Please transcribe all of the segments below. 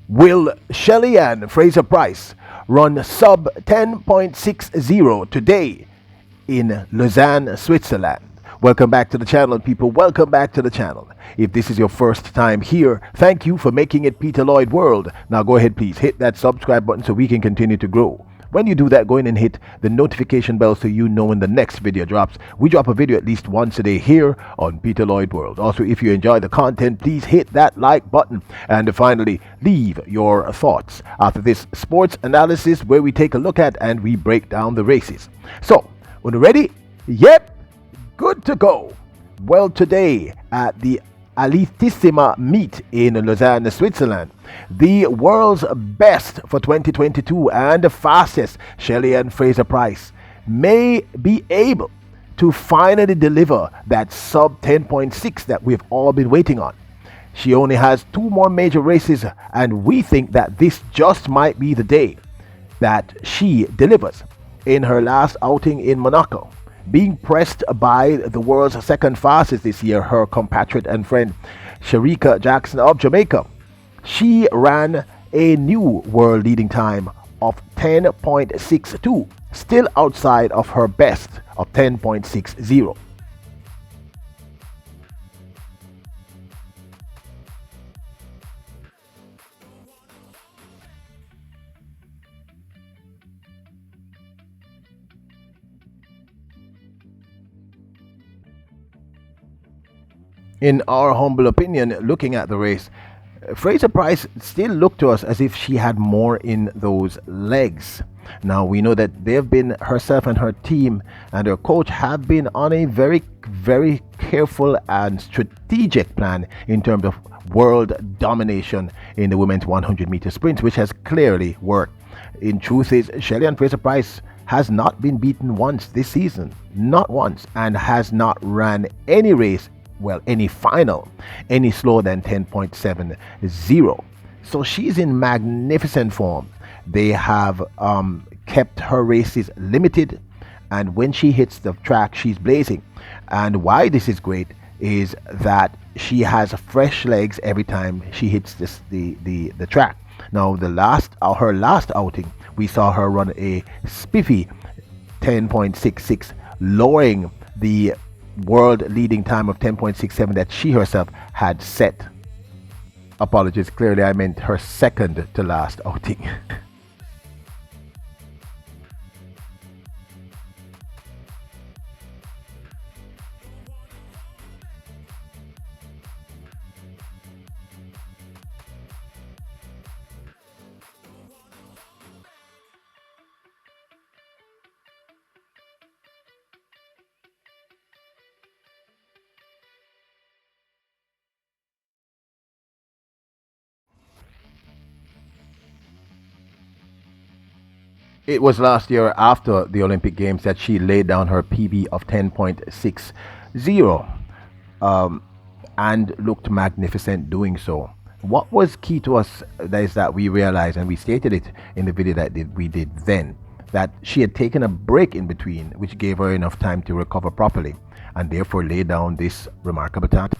Will Shelly and Fraser Pryce run sub 10.60 today in Lausanne, Switzerland? Welcome back to the channel, people. Welcome back to the channel. If this is your first time here, thank you for making it Peter Lloyd World. Now go ahead, please hit that subscribe button so we can continue to grow. When you do that, go in and hit the notification bell so you know when the next video drops. We drop a video at least once a day here on Peter Lloyd World. Also, if you enjoy the content, please hit that like button. And finally, leave your thoughts after this sports analysis where we take a look at and we break down the races. So, when you're ready? Yep, good to go. Well, today at the Altissima meet in Lausanne, Switzerland, the world's best for 2022 and the fastest, Shelly and Fraser Pryce, may be able to finally deliver that sub 10.6 that we've all been waiting on. She only has 2 more major races, and we think that this just might be the day that she delivers. In her last outing in Monaco, being pressed by the world's second fastest this year, her compatriot and friend Shericka Jackson of Jamaica, she ran a new world leading time of 10.62, still outside of her best of 10.60. In our humble opinion, looking at the race, Fraser Pryce still looked to us as if she had more in those legs. Now, we know that they've been, herself and her team and her coach have been on a very, very careful and strategic plan in terms of world domination in the women's 100-meter sprints, which has clearly worked. In truth is, Shelly and Fraser Pryce has not been beaten once this season, not once, and has not ran any race, well, any final, any slower than 10.70. So she's in magnificent form. They have kept her races limited, and when she hits the track, she's blazing. And why this is great is that she has fresh legs every time she hits the track. Now, her last outing, we saw her run a spiffy 10.66, lowering the world leading time of 10.67 that she herself had set. Apologies, clearly I meant her second to last outing. It was last year after the Olympic Games that she laid down her PB of 10.60 and looked magnificent doing so. What was key to us is that we realized, and we stated it in the video that we did then, that she had taken a break in between, which gave her enough time to recover properly and therefore lay down this remarkable task.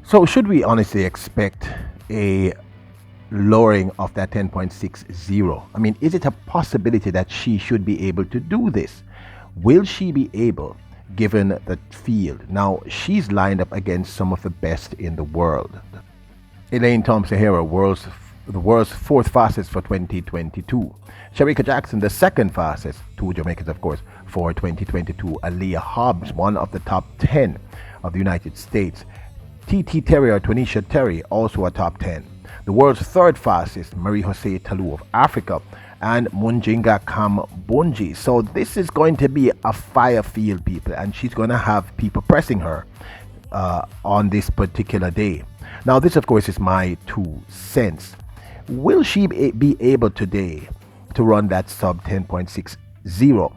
So should we honestly expect a lowering of that 10.60? I mean, is it a possibility that she should be able to do this? Will she be able, given the field? Now, she's lined up against some of the best in the world. Elaine Thompson-Herah, the world's 4th fastest for 2022. Shericka Jackson, the 2nd fastest, 2 Jamaicans of course, for 2022. Aaliyah Hobbs, one of the top 10 of the United States. TT Terry or Twanisha Terry, also a top 10. The world's 3rd fastest, Marie-Jose Talu of Africa, and Munjinga Kambonji. So this is going to be a fire field, people, and she's going to have people pressing her on this particular day. Now, this, of course, is my 2 cents. Will she be able today to run that sub 10.60?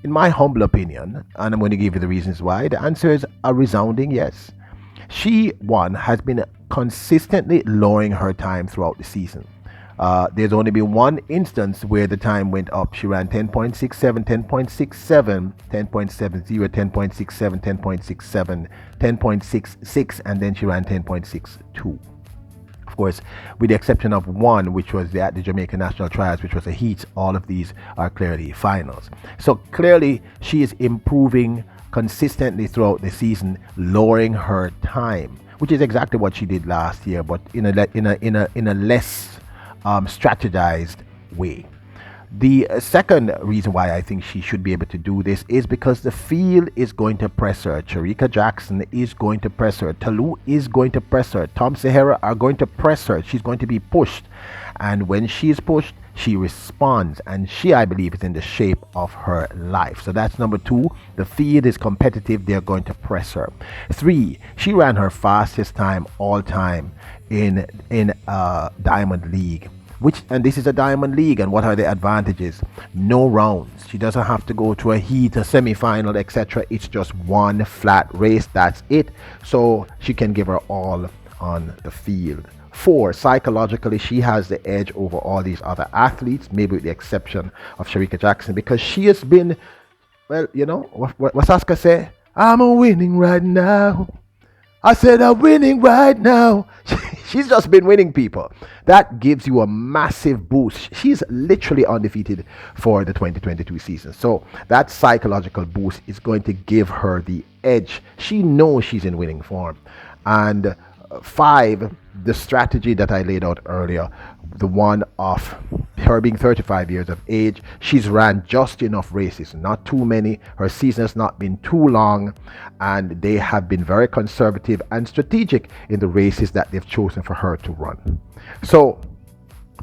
In my humble opinion, and I'm going to give you the reasons why, the answer is a resounding yes. She, one, has been consistently lowering her time throughout the season. There's only been one instance where the time went up. She ran 10.67, 10.67, 10.70, 10.67, 10.67, 10.66, and then she ran 10.62. Of course, with the exception of one, which was at the Jamaican National Trials, which was a heat, all of these are clearly finals. So clearly, she is improving consistently throughout the season, lowering her time, which is exactly what she did last year, but in a less strategized way. The second reason why I think she should be able to do this is because the field is going to press her. Shericka Jackson is going to press her. Talou is going to press her. Tom Sahara are going to press her. She's going to be pushed. And when she is pushed, she responds. And she, I believe, is in the shape of her life. So that's number two. The field is competitive. They're going to press her. Three, she ran her fastest time all time in Diamond League. And this is a Diamond League, and what are the advantages? No rounds. She doesn't have to go to a heat, a semi-final, etc. It's just one flat race. That's it. So she can give her all on the field. Four, psychologically, she has the edge over all these other athletes, maybe with the exception of Shericka Jackson, because she has been, well, you know, what Saskia say? I'm winning right now. I said I'm winning right now. She's just been winning, people. That gives you a massive boost. She's literally undefeated for the 2022 season. So that psychological boost is going to give her the edge. She knows she's in winning form. And five, the strategy that I laid out earlier, the one of her being 35 years of age, she's ran just enough races, not too many. Her season has not been too long, and they have been very conservative and strategic in the races that they've chosen for her to run. So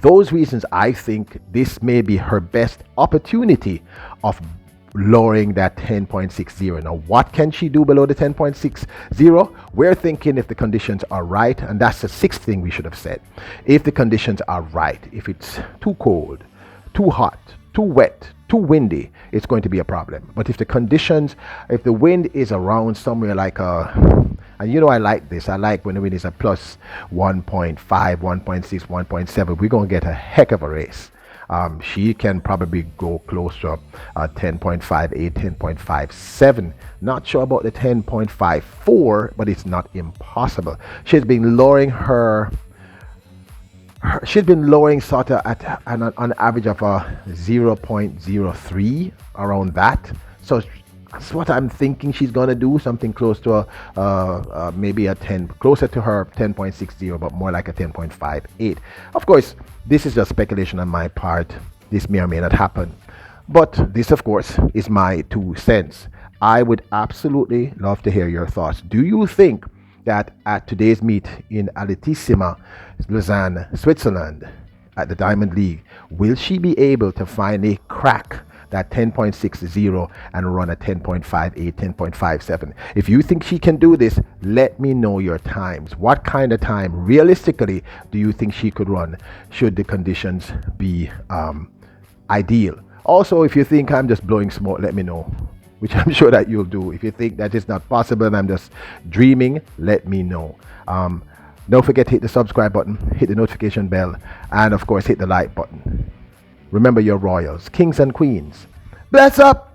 those reasons, I think this may be her best opportunity of lowering that 10.60. Now, what can she do below the 10.60? We're thinking if the conditions are right, and that's the sixth thing we should have said. If the conditions are right, if it's too cold, too hot, too wet, too windy, it's going to be a problem. But if the wind is around somewhere like and you know I like this, I like when the wind is a plus 1.5, 1.6, 1.7, we're going to get a heck of a race. She can probably go close to 10.58, 10.57. Not sure about the 10.54, but it's not impossible. She's been lowering sort of at an average of a 0.03, around that. So that's what I'm thinking she's gonna do, something close to maybe a 10, closer to her 10.60, but more like a 10.58. Of course, this is just speculation on my part. This may or may not happen, but this, of course, is my 2 cents. I would absolutely love to hear your thoughts. Do you think that at today's meet in Altissima, Lausanne, Switzerland, at the Diamond League, will she be able to finally crack that 10.60 and run a 10.58, 10.57? If you think she can do this, let me know your times. What kind of time realistically do you think she could run should the conditions be ideal? Also, if you think I'm just blowing smoke, let me know, which I'm sure that you'll do. If you think that is not possible and I'm just dreaming, let me know. Don't forget to hit the subscribe button, hit the notification bell, and of course hit the like button. Remember, your royals, kings and queens. Bless up!